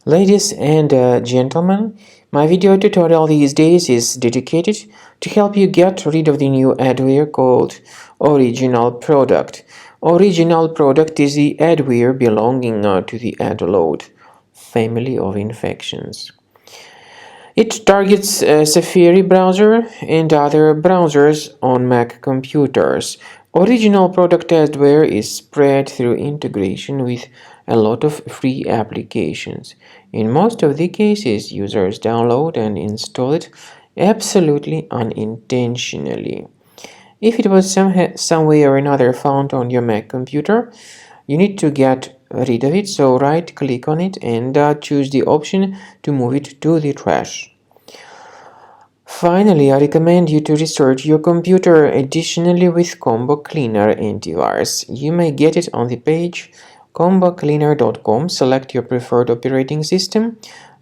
Ladies and gentlemen, my video tutorial these days is dedicated to help you get rid of the new adware called OriginalProduct. OriginalProduct is the adware belonging to the adload family of infections. It targets Safari browser and other browsers on Mac computers. OriginalProduct adware is spread through integration with a lot of free applications. In most of the cases, users download and install it absolutely unintentionally. If it was some way or another found on your Mac computer, you need to get rid of it, so right click on it and choose the option to move it to the trash. Finally, I recommend you to restart your computer additionally with Combo Cleaner antivirus. You may get it on the page combocleaner.com. Select your preferred operating system,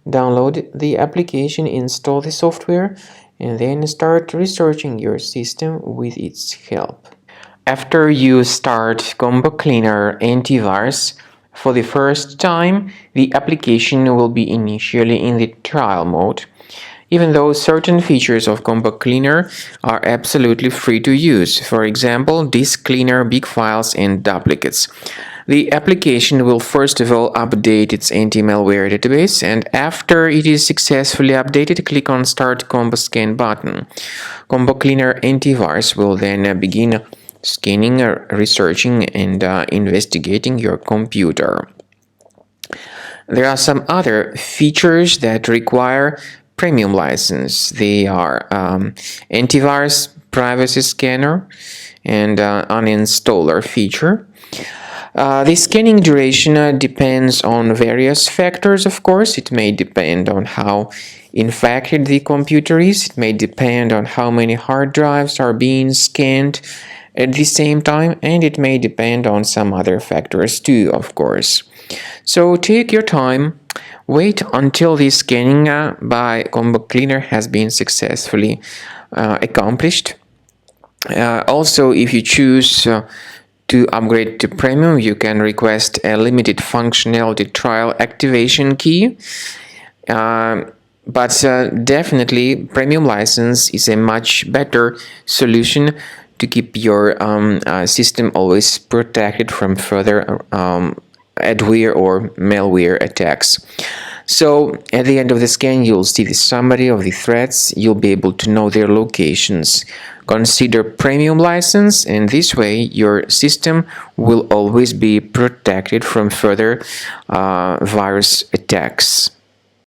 download the application, install the software, and then start researching your system with its help. After you start Combo Cleaner antivirus for the first time, the application will be initially in the trial mode, even though certain features of Combo Cleaner are absolutely free to use. For example, disk cleaner, big files, and duplicates. The application will first of all update its anti-malware database, and after it is successfully updated, click on Start Combo Scan button. Combo Cleaner antivirus will then begin scanning, researching, and investigating your computer. There are some other features that require premium license. They are antivirus, privacy scanner, and uninstaller feature. The scanning duration depends on various factors, of course. It may depend on how infected the computer is. It may depend on how many hard drives are being scanned at the same time, and it may depend on some other factors too, of course. So take your time, wait until the scanning by Combo Cleaner has been successfully accomplished. Also, if you choose to upgrade to premium, you can request a limited functionality trial activation key. But definitely, premium license is a much better solution to keep your system always protected from further adware or malware attacks. So at the end of the scan, you'll see the summary of the threats. You'll be able to know their locations. Consider premium license, and this way your system will always be protected from further virus attacks.